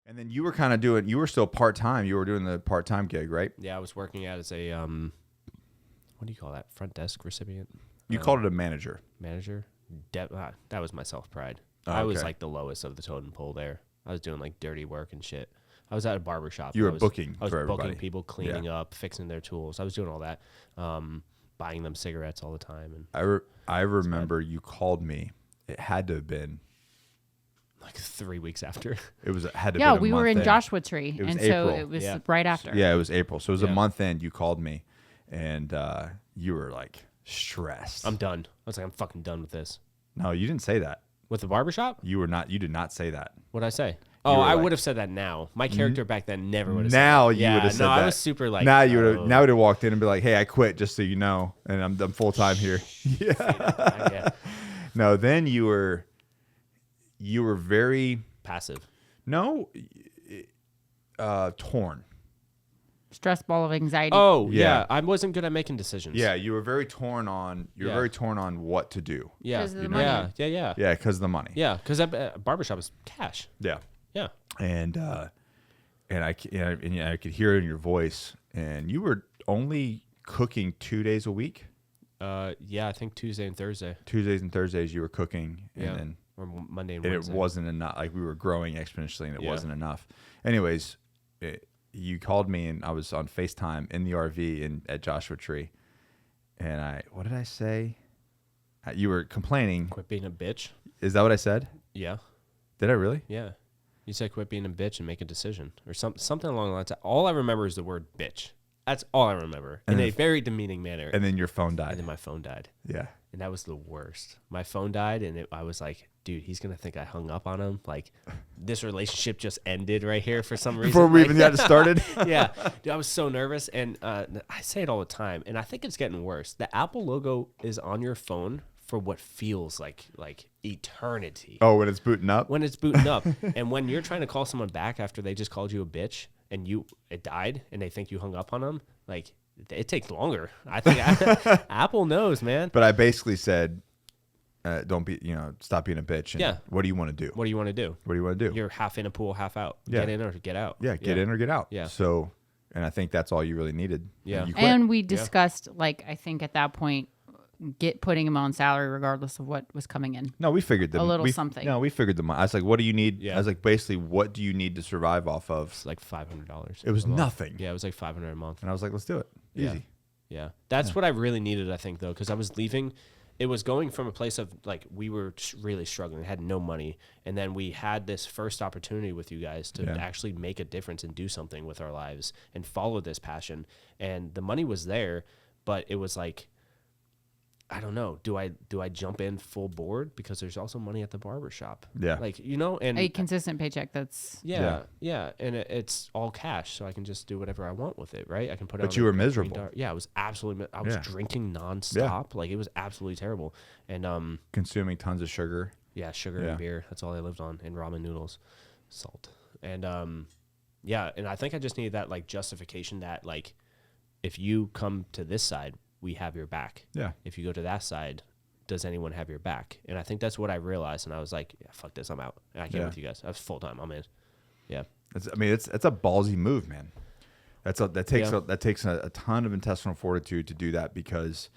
And then you were kind of you were still part-time. You were doing the part-time gig, right? Yeah, I was working as a, what do you call that? Front desk recipient? You called it a manager. Manager? That was my self-pride. Oh, I was okay. like the lowest of the totem pole there. I was doing like dirty work and shit. I was at a barber shop. You were I was booking I was for booking everybody. people, cleaning up, fixing their tools. I was doing all that. Buying them cigarettes all the time. And I remember you called me. It had to have been like 3 weeks after. It had to. Yeah, have been we a were month in Joshua Tree, It was and April. so it was Yeah. right after. Yeah, it was April. So it was a Yeah. month in. You called me, and you were like stressed. I'm done. I was like, I'm fucking done with this. No, you didn't say that. With the barbershop? You were not. You did not say that. What'd I say? Oh, were I like- would have said that now. My character back then never would have said Now that. you Yeah, would have said no, that. I was super like... now you would oh. have. Now would have walked in and be like, "Hey, I quit, just so you know, and I'm full time here." Yeah. Yeah. No, then you were very Passive. torn. Stress ball of anxiety. Oh, Yeah. yeah. I wasn't good at making decisions. Yeah, you were very torn on. You were Yeah. very torn on what to do. Yeah. 'Cause of the Yeah. money. Yeah. Yeah, because of the money. Yeah. Because a barbershop is cash. Yeah. Yeah. And I could hear it in your voice, and you were only cooking 2 days a week. Yeah, I think Tuesday and Thursday. Tuesdays and Thursdays you were cooking, Yeah. and then Or Monday and it Wednesday. wasn't enough. Like we were growing exponentially, and it Yeah. wasn't enough. Anyways, you called me, and I was on FaceTime in the RV at Joshua Tree, and what did I say? You were complaining. Quit being a bitch. Is that what I said? Yeah. Did I really? Yeah. You said quit being a bitch and make a decision. Or something along the lines. All I remember is the word bitch. That's all I remember. In a very demeaning manner. And then your phone And died. then my phone died. Yeah. And that was the worst. My phone died, and I was like, dude, he's going to think I hung up on him. Like, this relationship just ended right here for some reason. Before we Like, even got started. yeah. Dude, I was so nervous. And I say it all the time, and I think it's getting worse. The Apple logo is on your phone for what feels like eternity. Oh, when it's booting up. When it's booting up. And when you're trying to call someone back after they just called you a bitch, and it died, and they think you hung up on them, like, it takes longer. I think Apple knows, man. But I basically said, don't be, stop being a bitch. And Yeah. What do you want to do? What do you want to do? What do you want to do? You're half in a pool, half out. Yeah. Get in or get out. Yeah, get in or get out. Yeah. So, and I think that's all you really needed. Yeah. You quit. And we discussed, I think at that point, putting him on salary regardless of what was coming in. No, we figured A little something. No, we figured the money. I was like, what do you need? Yeah. I was like, basically, what do you need to survive off of? It's like $500. It was a month. nothing. Yeah, it was like $500 a month. And I was like, let's do it. Yeah. Easy. Yeah. That's what I really needed, I think, though, because I was leaving. It was going from a place of, we were really struggling, had no money. And then we had this first opportunity with you guys to actually make a difference and do something with our lives and follow this passion. And the money was there, but it was like, I don't know. Do I jump in full board? Because there's also money at the barbershop. Yeah. And A consistent paycheck that's... yeah. And it's all cash, so I can just do whatever I want with it, right? I can put it But on you a were green miserable. dart. Yeah, I was absolutely... I was Yeah. drinking nonstop. Like, it was absolutely terrible. And, Consuming tons of sugar. yeah, sugar Yeah. and beer. That's all I lived on. And ramen noodles. Salt. And, yeah, and I think I just needed that, justification that, if you come to this side, we have your back. Yeah. If you go to that side, does anyone have your back? And I think that's what I realized. And I was like, yeah, fuck this. I'm out. And I came with you guys. I was full time. I'm in. Yeah. It's a ballsy move, man. That takes a ton of intestinal fortitude to do that, because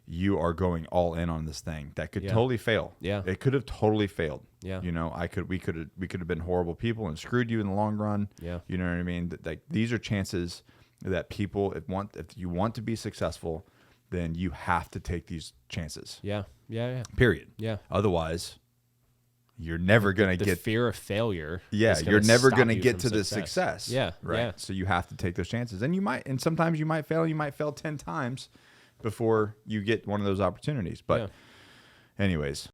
you are going all in on this thing that could totally fail. Yeah. It could have totally failed. Yeah. We could have been horrible people and screwed you in the long run. Yeah. You know what I mean? These are chances that people, if you want to be successful, then you have to take these chances. Yeah. Period. Yeah. Otherwise, you're never going to The get fear of failure. Yeah, is gonna you're never stop going to you get from to the success. Yeah. Right. Yeah. So you have to take those chances. And sometimes you might fail. You might fail 10 times before you get one of those opportunities. But anyways.